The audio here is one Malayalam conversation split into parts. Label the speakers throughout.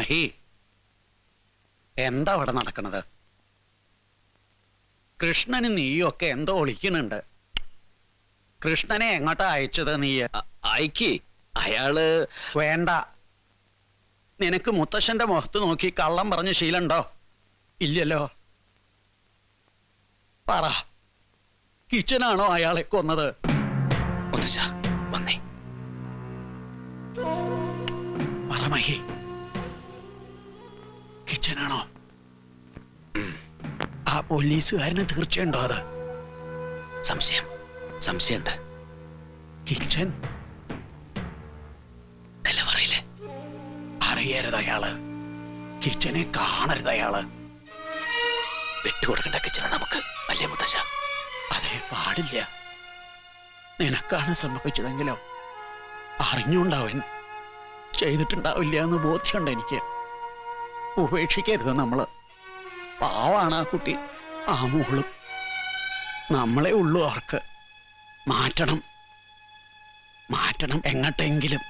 Speaker 1: മഹി, എന്താ അവിടെ നടക്കണത്? കൃഷ്ണന് നീയൊക്കെ എന്തോ ഒളിക്കുന്നുണ്ട്. കൃഷ്ണനെ എങ്ങോട്ടാ അയച്ചത് നീ?
Speaker 2: അയക്ക്. അയാള്
Speaker 1: വേണ്ട. നിനക്ക് മുത്തശ്ശന്റെ മുഖത്ത് നോക്കി കള്ളം പറഞ്ഞ ശീലണ്ടോ? ഇല്ലല്ലോ. പറ, കിച്ചനാണോ അയാളെ കൊന്നത്?
Speaker 2: മുത്തശ്ശ വന്നേ.
Speaker 1: പറ മഹി, കിച്ചനാണോ? ആ പോലീസുകാരന് തീർച്ചയുണ്ടോ അത്?
Speaker 2: സംശയമുണ്ട്.
Speaker 1: കിച്ചൻ
Speaker 2: നിലവറയിലെ
Speaker 1: അറിയരുത് അയാള്. കിച്ചനെ കാണരുത് അയാള്.
Speaker 2: വിട്ടുകൊടുക്കേണ്ട കിച്ചനാണ് നമുക്ക്, അല്ലേ മുത്തശ്ശ?
Speaker 1: അതേ, പാടില്ല. നിനക്കാണ് സംഭവിച്ചതെങ്കിലോ അറിഞ്ഞുണ്ടാവൻ ചെയ്തിട്ടുണ്ടാവില്ല എന്ന് ബോധ്യമുണ്ട് എനിക്ക്. ഉപേക്ഷിക്കരുത് നമ്മള്. പാവാണ് ആ കുട്ടി, ആ മോളും. നമ്മളെ ഉള്ളൂ അവർക്ക്. മാറ്റണം എങ്ങട്ടെങ്കിലും.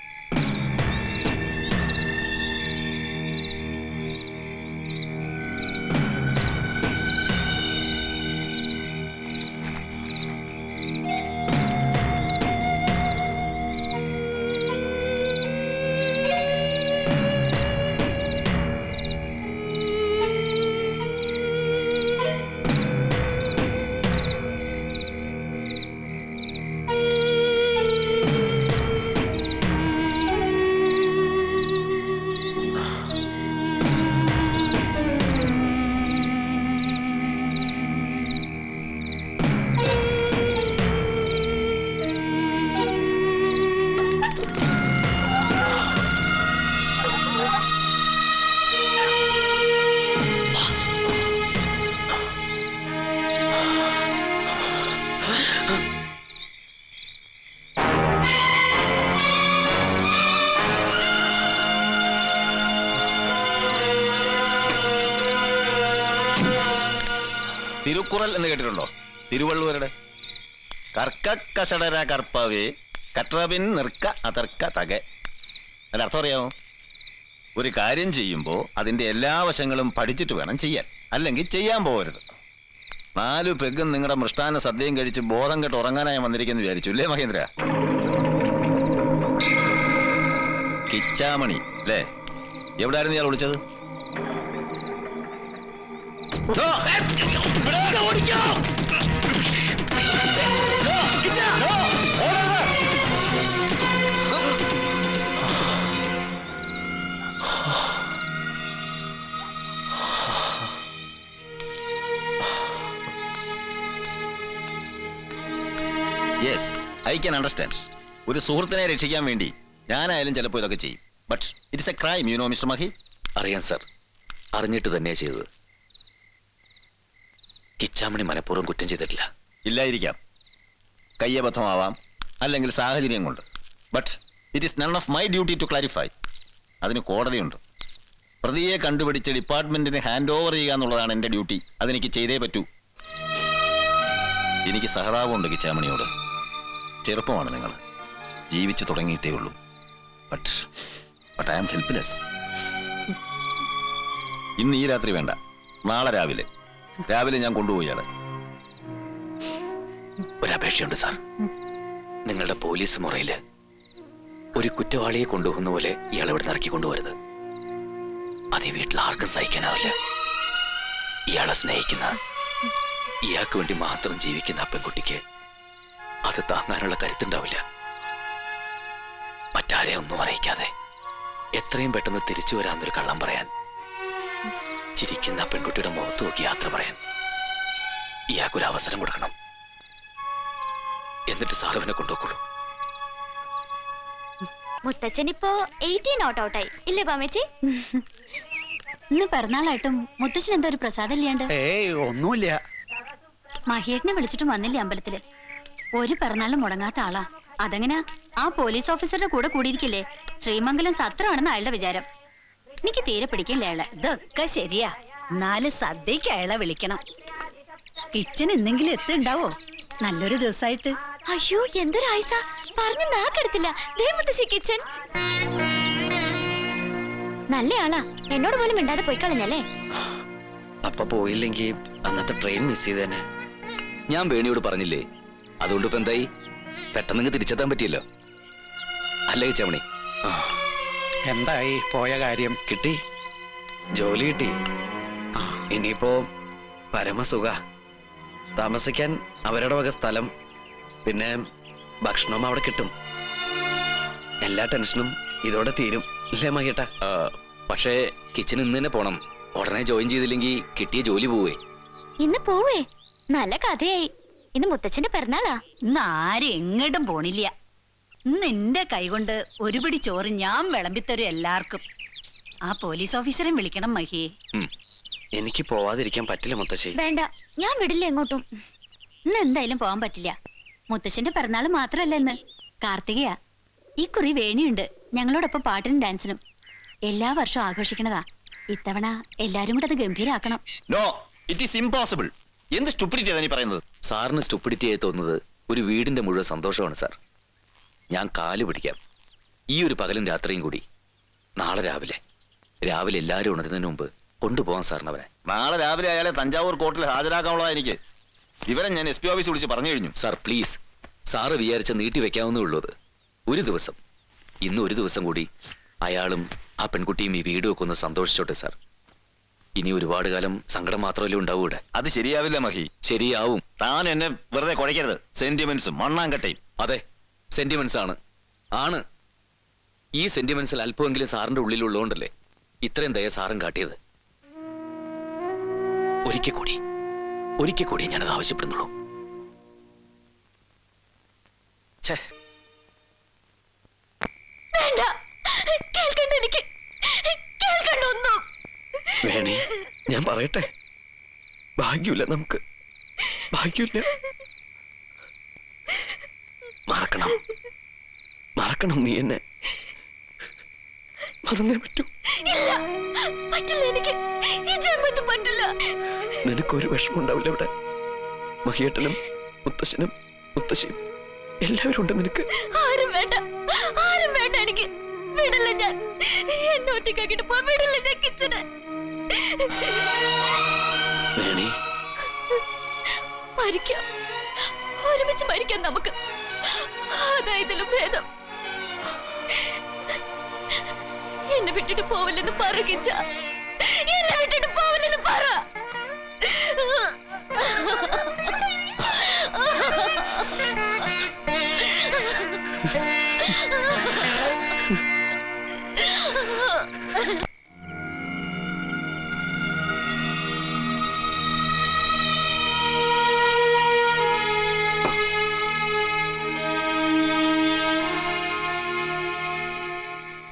Speaker 3: തിരുക്കുറൽ എന്ന് കേട്ടിട്ടുണ്ടോ? തിരുവള്ളുവരുടെ കർക്ക കഷടര കർപ്പവേ കട്രബിൻ നിർക്ക അതർക്ക തക. അതിന്റെ അർത്ഥം അറിയാമോ? ഒരു കാര്യം ചെയ്യുമ്പോൾ അതിന്റെ എല്ലാ വശങ്ങളും പഠിച്ചിട്ട് വേണം ചെയ്യാൻ, അല്ലെങ്കിൽ ചെയ്യാൻ പോകരുത്. 4 പെഗും നിങ്ങളുടെ മൃഷ്ടാന സദ്യയും കഴിച്ച് ബോധം കെട്ട് ഉറങ്ങാനായി വന്നിരിക്കുന്നു വിചാരിച്ചു അല്ലേ മഹേന്ദ്ര? കിച്ചാമണി അല്ലേ? എവിടെയായിരുന്നു ഇയാൾ വിളിച്ചത്? Yes, I can understand. ഒരു സുഹൃത്തിനെ രക്ഷിക്കാൻ വേണ്ടി ഞാനായാലും ചിലപ്പോൾ ഇതൊക്കെ ചെയ്യും. But it's A crime, you know mister Mahi.
Speaker 2: അറിയാം സർ, അറിഞ്ഞിട്ട് തന്നെയാ ചെയ്തത്. കിച്ചാമണി മനഃപൂർവ്വം കുറ്റം ചെയ്തിട്ടില്ല.
Speaker 3: ഇല്ലായിരിക്കാം, കയ്യബദ്ധമാവാം, അല്ലെങ്കിൽ സാഹചര്യം കൊണ്ട്. But it is none of my duty to clarify. അതിന് കോടതിയുണ്ട്. പ്രതിയെ കണ്ടുപിടിച്ച് ഡിപ്പാർട്ട്മെന്റിന് ഹാൻഡ് ഓവർ ചെയ്യുക എന്നുള്ളതാണ് എൻ്റെ ഡ്യൂട്ടി. അതെനിക്ക് ചെയ്തേ പറ്റൂ. എനിക്ക് സഹതാപമുണ്ട് കിച്ചാമണിയോട്. ചെറുപ്പമാണ് നിങ്ങൾ, ജീവിച്ചു തുടങ്ങിയിട്ടേ ഉള്ളൂ. But I am helpless. ഇന്ന് ഈ രാത്രി വേണ്ട, നാളെ രാവിലെ ഞാൻ കൊണ്ടുപോയി ആളെ.
Speaker 2: ഒരപേക്ഷയുണ്ട് സാർ. നിങ്ങളുടെ പോലീസ് മുറയില് ഒരു കുറ്റവാളിയെ കൊണ്ടുപോകുന്ന പോലെ ഇയാൾ ഇവിടെ ഇറക്കി കൊണ്ടുവരുത്. അത് ഈ വീട്ടിൽ ആർക്കും സഹിക്കാനാവില്ല. ഇയാളെ സ്നേഹിക്കുന്ന, ഇയാൾക്ക് വേണ്ടി മാത്രം ജീവിക്കുന്ന ആ പെൺകുട്ടിക്ക് അത് താങ്ങാനുള്ള കരുത്തുണ്ടാവില്ല. മറ്റാരെ ഒന്നും അറിയിക്കാതെ എത്രയും പെട്ടെന്ന് തിരിച്ചു വരാന്നൊരു കള്ളം പറയാൻ, ചിരിക്കുന്ന പെൺകുട്ടിയുടെ മുഖത്ത് നോക്കി യാത്ര പറയാൻ ഇയാൾക്കൊരു അവസരം കൊടുക്കണം. എന്നിട്ട് സാറുവിനെ കൊണ്ടുപോകുള്ളൂ.
Speaker 4: മുത്തച്ഛനിപ്പോ 18 ഔട്ടായി ഇല്ലേ പാമേച്ചി?
Speaker 5: ഇന്ന് പിറന്നാളായിട്ടും മുത്തച്ഛൻ എന്തോ ഒരു പ്രസാദം ഇല്ലാണ്ട്.
Speaker 1: ഏയ്, ഒന്നുമില്ല.
Speaker 5: മഹിയേട്ടനെ വിളിച്ചിട്ടും വന്നില്ലേ അമ്പലത്തില്? ഒരു പിറന്നാളിനും മുടങ്ങാത്ത ആളാ. അതെങ്ങനാ ആ പോലീസ് ഓഫീസറുടെ കൂടെ കൂടിയിരിക്കില്ലേ? ശ്രീമംഗലം സത്രമാണെന്ന് അയാളുടെ വിചാരം. എനിക്ക് തീരെ പിടിക്കില്ല അയാളെ.
Speaker 6: ഇതൊക്കെ ശരിയാ, 4 സദ്യക്ക് അയാളെ വിളിക്കണം. കിച്ചൻ എന്തെങ്കിലും എത്തുണ്ടാവോ നല്ലൊരു ദിവസമായിട്ട്?
Speaker 4: അയ്യോ, എന്തൊരു ആയിസ, പറഞ്ഞ് നാക്കെടുത്തില്ല. ദേ മുത്തശ്ശി കിച്ചൻ. നല്ല ആളാ, എന്നോട് പോലും മിണ്ടാതെ പോയി കളഞ്ഞല്ലേ.
Speaker 2: അപ്പൊ പോയില്ലെങ്കിൽ അന്നത്തെ ട്രെയിൻ മിസ് ചെയ്തേനെ. ഞാൻ വേണിയോട് പറഞ്ഞില്ലേ, അതുകൊണ്ട് ഇപ്പൊ എന്തായി? പെട്ടെന്ന് തിരിച്ചെത്താൻ പറ്റിയല്ലോ അല്ലേ ചമണി?
Speaker 1: എന്തായി പോയ കാര്യം?
Speaker 2: കിട്ടി, ജോലി കിട്ടി. ഇനിയിപ്പോ പരമസുഖ. താമസിക്കാൻ അവരുടെ വക സ്ഥലം, പിന്നെ ഭക്ഷണം അവിടെ കിട്ടും. എല്ലാ ടെൻഷനും ഇതോടെ തീരും ഇല്ലേ മഹിയേട്ടാ? പക്ഷേ കിച്ചൺ ഇന്ന് തന്നെ പോണം. ഉടനെ ജോയിൻ ചെയ്തില്ലെങ്കിൽ കിട്ടിയ ജോലി പോവേ.
Speaker 4: ഇന്ന് പോവേ? നല്ല കഥയായി. ഇന്ന് മുത്തച്ഛന്റെ പിറന്നാളാ.
Speaker 6: ഇന്ന് ആരും എങ്ങോട്ടും പോണില്ല. ഇന്ന് എന്റെ കൈകൊണ്ട് ഒരു പിടി ചോറ് ഞാൻ വിളമ്പിത്തരും എല്ലാവർക്കും. ആ പോലീസ് ഓഫീസറെ വിളിക്കണം മഹിയെ.
Speaker 2: എനിക്ക് പോവാതിരിക്കാൻ പറ്റില്ല മുത്തശ്ശി.
Speaker 4: വേണ്ട, ഞാൻ വിടില്ല എങ്ങോട്ടും.
Speaker 5: ഇന്ന് എന്തായാലും പോകാൻ പറ്റില്ല. മുത്തശ്ശന്റെ പിറന്നാൾ മാത്രല്ല ഇന്ന്, കാർത്തികയാ. ഈ കുറി വേണിയുണ്ട് ഞങ്ങളോടൊപ്പം പാട്ടിനും ഡാൻസിനും. എല്ലാ വർഷവും ആഘോഷിക്കണതാ. ഇത്തവണ എല്ലാരും കൂടെ അത് ഗംഭീരാക്കണം.
Speaker 3: No, it is impossible. എന്ത് സ്റ്റുപ്പിഡിറ്റി നീ പറയുന്നത്?
Speaker 2: സാറിന് സ്റ്റുപ്പിഡിറ്റി ആയി തോന്നുന്നത് ഒരു വീടിന്റെ മുഴുവൻ സന്തോഷമാണ് സാർ. ഞാൻ കാല് പിടിക്കാം. ഈ ഒരു പകലും രാത്രിയും കൂടി നാളെ രാവിലെ എല്ലാവരും ഉണരുന്നതിന് മുമ്പ് കൊണ്ടുപോകാൻ സാറിന് അവനെ.
Speaker 3: നാളെ രാവിലെ അയാളെ തഞ്ചാവൂർ കോർട്ടിൽ ഹാജരാക്കാനുള്ള എനിക്ക് വിവരം ഞാൻ SP ഓഫീസ് വിളിച്ച് പറഞ്ഞു കഴിഞ്ഞു.
Speaker 2: സാർ പ്ലീസ്, സാറ് വിചാരിച്ച നീട്ടി വെക്കാവുന്നേ ഉള്ളൂ. അത് ഒരു ദിവസം, ഇന്ന് ഒരു ദിവസം കൂടി അയാളും ആ പെൺകുട്ടിയും ഈ വീടും ഒക്കെ ഒന്ന് സന്തോഷിച്ചോട്ടെ സാർ. ഇനി ഒരുപാട് കാലം സങ്കടം മാത്രമല്ലേ ഉണ്ടാവൂടെ?
Speaker 3: അത് ശരിയാവില്ല മഹി.
Speaker 2: ശരിയാവും.
Speaker 3: താൻ എന്നെ വെറുതെ കുഴയ്ക്കരുത്. സെന്റിമെന്റ്സും മണ്ണാങ്കട്ടയും.
Speaker 2: അതെ, സെന്റിമെന്റ്സ് ആണ്. ഈ സെന്റിമെന്റ്സിൽ അല്പമെങ്കിലും സാറിന്റെ ഉള്ളിലുള്ളതുകൊണ്ടല്ലേ ഇത്രയും ദയ സാറും കാട്ടിയത്. ഒരിക്കൽ കൂടി ഞാനത് ആവശ്യപ്പെടുന്നുള്ളൂ.
Speaker 4: വേണ്ട, കേൾക്കണ്ട, എനിക്ക് കേൾക്കണ്ട ഒന്നും.
Speaker 2: വേണേ ഞാൻ പറയട്ടെ, ഭാഗ്യമില്ല നമുക്ക്, ഭാഗ്യമില്ല. മറക്കണം നീ എന്നെ. മറന്നേ പറ്റൂ.
Speaker 4: ഇല്ല, പറ്റില്ല, എനിക്ക് ഈ ജന്മത്തിൽ പറ്റില്ല.
Speaker 2: നിനക്കൊരു വിഷമം ഉണ്ടാവില്ല ഇവിടെ. മഹിയേട്ടനും മുത്തശ്ശനും മുത്തശ്ശിയും എല്ലാവരും ഉണ്ട് നിനക്ക്.
Speaker 4: ആരും വേണ്ട എനിക്ക്. വിടില്ല ഞാൻ. എന്നെ ഒറ്റയ്ക്കാക്കിട്ട് പോവാൻ വിടില്ല ഞാൻ കിച്ചന്.
Speaker 2: വേണേ
Speaker 4: മരിക്കാം, ഒരുമിച്ച് മരിക്കാം നമുക്ക്. അതായതിലും ഭേദം. എന്നെ വിട്ടിട്ട് പോവില്ലെന്ന് പറ കിച്ച. എന്നെ വിട്ടിട്ട് പോവില്ലെന്ന് പറ.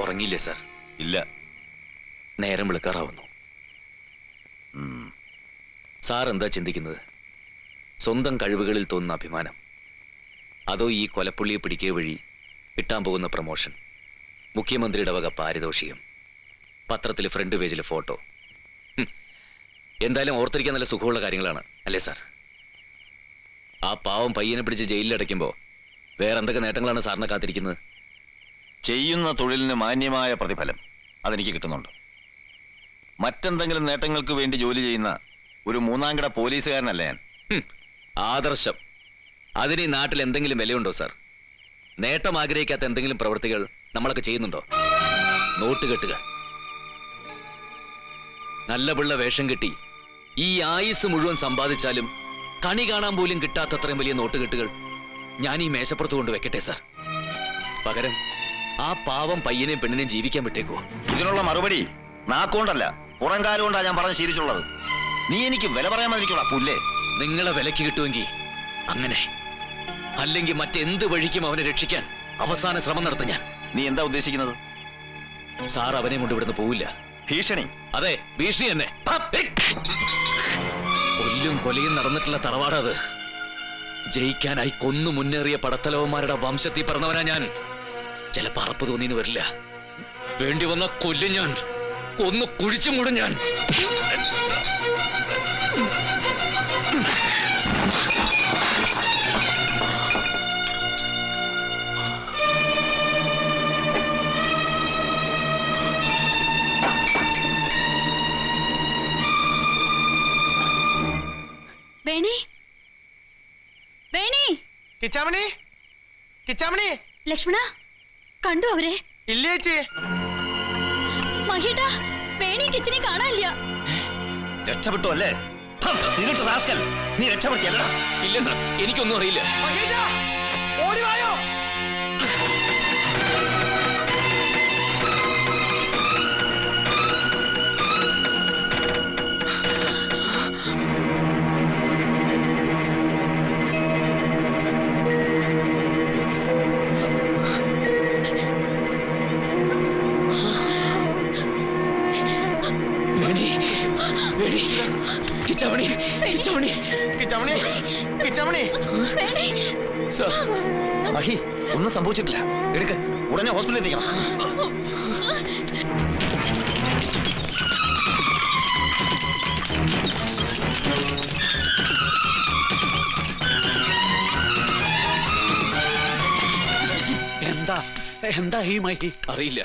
Speaker 2: ഉറങ്ങിയില്ലേ സാർ?
Speaker 3: ഇല്ല.
Speaker 2: നേരം വിളിക്കാറാവുന്നു. സാർ എന്താ ചിന്തിക്കുന്നത്? സ്വന്തം കഴിവുകളിൽ തോന്നുന്ന അഭിമാനം, അതോ ഈ കൊലപ്പുള്ളിയെ പിടിക്കുക വഴി കിട്ടാൻ പോകുന്ന പ്രമോഷൻ, മുഖ്യമന്ത്രിയുടെ വക പാരിതോഷികം, പത്രത്തിൽ ഫ്രണ്ട് പേജിലെ ഫോട്ടോ? എന്തായാലും ഓർത്തിരിക്കാൻ നല്ല സുഖമുള്ള കാര്യങ്ങളാണ് അല്ലേ സാർ? ആ പാവം പയ്യനെ പിടിച്ച് ജയിലിലടയ്ക്കുമ്പോൾ വേറെ എന്തൊക്കെ നേട്ടങ്ങളാണ് സാറിനെ കാത്തിരിക്കുന്നത്?
Speaker 3: ചെയ്യുന്ന തൊഴിലിന് മാന്യമായ പ്രതിഫലം അതെനിക്ക് കിട്ടുന്നുണ്ട്. മറ്റെന്തെങ്കിലും നേട്ടങ്ങൾക്ക് വേണ്ടി ജോലി ചെയ്യുന്ന ഒരു മൂന്നാംകിട പോലീസുകാരനല്ല ഞാൻ.
Speaker 2: ആദർശം, അതിന് ഈ നാട്ടിൽ എന്തെങ്കിലും വിലയുണ്ടോ സാർ? നേട്ടം ആഗ്രഹിക്കാത്ത എന്തെങ്കിലും പ്രവൃത്തികൾ നമ്മളൊക്കെ ചെയ്യുന്നുണ്ടോ? നോട്ടുകെട്ടുകൾ, നല്ല പിള്ള വേഷം കെട്ടി ഈ ആയുസ് മുഴുവൻ സമ്പാദിച്ചാലും കണി കാണാൻ പോലും കിട്ടാത്തത്രയും വലിയ നോട്ടുകെട്ടുകൾ ഞാൻ ഈ മേശപ്പുറത്ത് കൊണ്ട് വെക്കട്ടെ സാർ? പകരം ആ പാവം പയ്യനെയും പെണ്ണിനെയും ജീവിക്കാൻ വിട്ടേക്കുവോ?
Speaker 3: ഇതിനുള്ള മറുപടി നാക്കൊണ്ടല്ല, പുറം കാലം കൊണ്ടാ ഞാൻ പറഞ്ഞ് ശീലിച്ചുള്ളത്. നീ എനിക്ക് വില പറയാൻ മതിരിക്കോളാ പുല്ലേ.
Speaker 2: നിങ്ങളെ വിലക്ക് കിട്ടുമെങ്കിൽ അങ്ങനെ, അല്ലെങ്കിൽ മറ്റെന്ത് വഴിക്കും അവനെ രക്ഷിക്കാൻ അവസാന ശ്രമം നടത്തും ഞാൻ.
Speaker 3: നീ എന്താ ഉദ്ദേശിക്കുന്നത്?
Speaker 2: സാർ അവനെ കൊണ്ട് ഇവിടുന്ന് പോവില്ല.
Speaker 3: ഭീഷണി?
Speaker 2: അതെ, ഭീഷണി തന്നെ. കൊല്ലും കൊലയും നടന്നിട്ടുള്ള തറവാടത്. ജയിക്കാനായി കൊന്നു മുന്നേറിയ പടത്തലവന്മാരുടെ വംശത്തിൽ പിറന്നവനാ ഞാൻ. ചിലപ്പോ അറപ്പ് തോന്നിന്ന് വരില്ല. വേണ്ടി വന്ന കൊല്ലും ഞാൻ, കൊന്നു കുഴിച്ചു മൂടും ഞാൻ.
Speaker 5: വേണി വേണി
Speaker 7: കിച്ചാമണി കിച്ചാമണി
Speaker 5: ലക്ഷ്മണ കണ്ടു അവരെ?
Speaker 7: ഇല്ല ചേച്ചി.
Speaker 5: മഹിയേട്ടാ, വേണി കിച്ചനെ കാണാനില്ല.
Speaker 3: രക്ഷപ്പെട്ടു അല്ലേ? ഇരുട്ട് റാസ്കൽ, നീ രക്ഷപ്പെടുത്തിയല്ലടാ.
Speaker 2: ഇല്ല സാർ, എനിക്കൊന്നും അറിയില്ല.
Speaker 7: മഹേഷാ, ഓടി വായോ.
Speaker 2: കിച്ചാമണി, കിച്ചാമണി,
Speaker 7: കിച്ചാമണി, കിച്ചാമണി.
Speaker 2: സാർ,
Speaker 3: മഹി, ഒന്നും സംഭവിച്ചിട്ടില്ല. എടുക്ക്, ഉടനെ ഹോസ്പിറ്റലിൽ എത്തിക്കണം.
Speaker 1: എന്താ എന്താ ഈ മഹി?
Speaker 2: അറിയില്ല,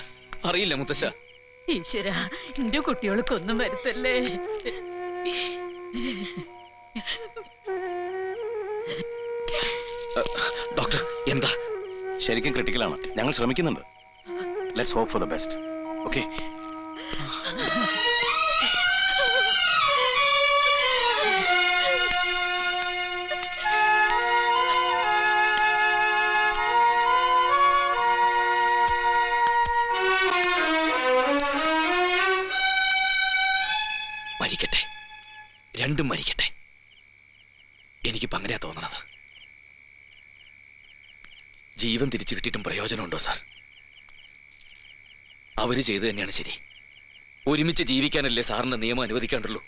Speaker 2: അറിയില്ല മുത്തശ്ശ.
Speaker 6: ഈശ്വര, എന്റെ കുട്ടികൾക്കൊന്നും വരുത്തല്ലേ.
Speaker 2: ഡോക്ടർ, എന്താ?
Speaker 3: ശരിക്കും ക്രിട്ടിക്കലാണ്. ഞങ്ങൾ ശ്രമിക്കുന്നുണ്ട്. Let's hope for the best. Okay.
Speaker 2: മരിക്കട്ടെ, രണ്ടും മരിക്കട്ടെ. എനിക്കിപ്പോ അങ്ങനെയാ തോന്നണത്. ജീവൻ തിരിച്ചു കിട്ടിയിട്ടും പ്രയോജനമുണ്ടോ സാർ? അവര് ചെയ്തു തന്നെയാണ് ശരി. ഒരുമിച്ച് ജീവിക്കാനല്ലേ സാറിന്റെ നിയമം അനുവദിക്കാണ്ടുള്ളൂ.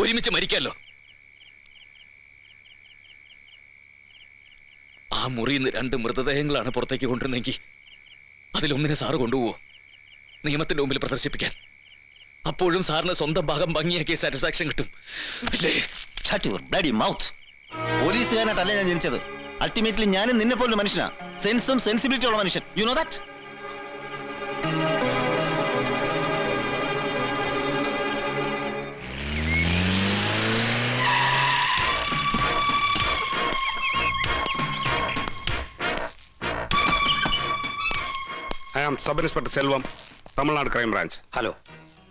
Speaker 2: ഒരുമിച്ച് മരിക്കാമല്ലോ. ആ മുറിയിൽ നിന്ന് 2 മൃതദേഹങ്ങളാണ് പുറത്തേക്ക് കൊണ്ടുവരുന്നെങ്കിൽ അതിലൊന്നിനെ സാറ് കൊണ്ടുപോവോ നിയമത്തിന്റെ മുമ്പിൽ പ്രദർശിപ്പിക്കാൻ? അപ്പോഴും സാറിന് സ്വന്തം ഭാഗം ഭംഗിയാക്കിയ സാറ്റിസ്ഫാക്ഷൻ കിട്ടും അല്ലേ?
Speaker 3: Shut your bloody mouth. പോലീസുകാരനായിട്ടല്ല ഞാൻ ജനിച്ചത്. അൾട്ടിമേറ്റ്ലി ഞാനും നിന്നെ പോലൊരു മനുഷ്യനാ. സെൻസും സെൻസിബിലിറ്റി ഉള്ള മനുഷ്യൻ. You know that?
Speaker 8: I am Sub Inspector Selvam, Tamil Nadu Crime Branch.
Speaker 9: Hello,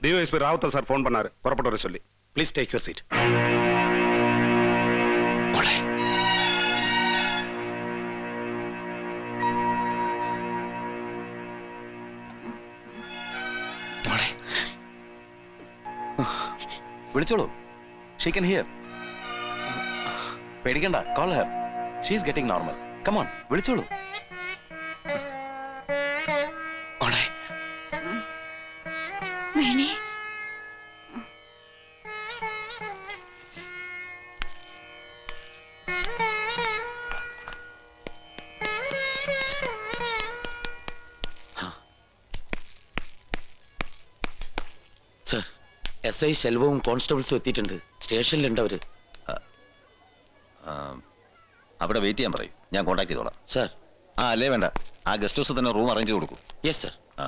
Speaker 8: DYSP Rowther sir phone பண்ணாரு, புறப்பட்டு வர சொல்லி.
Speaker 9: Please take your seat.
Speaker 2: മോളെ, മോളെ,
Speaker 3: വിളിച്ചോളൂ. She can hear. പേടിക്കണ്ട, call her. She is getting normal. Come on, വിളിച്ചോളൂ.
Speaker 2: മോളെ,
Speaker 5: വേണി,
Speaker 2: സർ, SI ശെൽവവും കോൺസ്റ്റബിൾസും എത്തിയിട്ടുണ്ട്. സ്റ്റേഷനിലുണ്ട് അവര്.
Speaker 3: അവിടെ വെയിറ്റ് ചെയ്യാൻ പറയും. ഞാൻ കോൺടാക്ട് ചെയ്തോളാം.
Speaker 2: സർ.
Speaker 3: അല്ലേ വേണ്ട, ആ ഗസ്റ്റ് ഹൗസിൽ തന്നെ റൂം അറേഞ്ച് ചെയ്ത് കൊടുക്കും.
Speaker 2: Yes sir.
Speaker 3: ആ,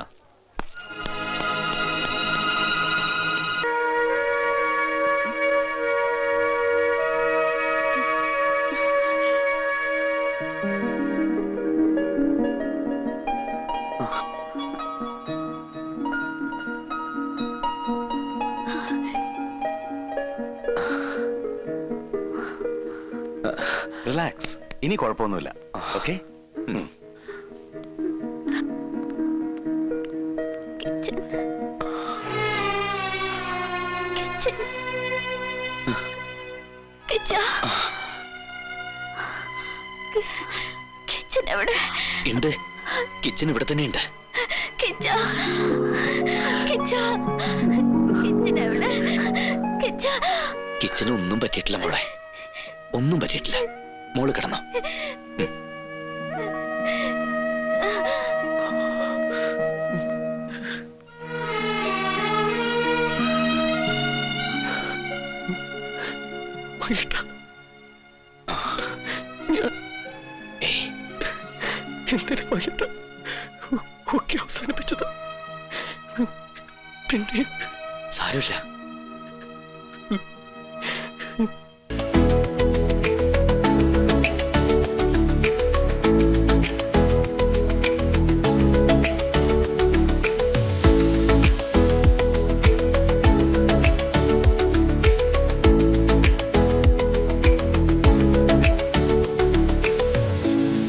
Speaker 3: റിലാക്സ്. ഇനി കുഴപ്പമൊന്നുമില്ല. Okay.
Speaker 4: Kitchen kitchen Kiccha kitchen എവിടെ?
Speaker 2: ഉണ്ട്, കിച്ചൺ ഇവിടെ തന്നെ ഉണ്ട്.
Speaker 4: കിച്ച കിച്ച കിച്ചൻ എവിടെ? കിച്ച
Speaker 2: കിച്ചന് ഒന്നും പറ്റിയിട്ടില്ല മോളെ, ഒന്നും പറ്റിയിട്ടില്ല. മോള് കിടന്നോ. എന്തിനു വൈകിട്ട ഒക്കെ അവസാനിപ്പിച്ചത്? പിന്നെ സാരമില്ല.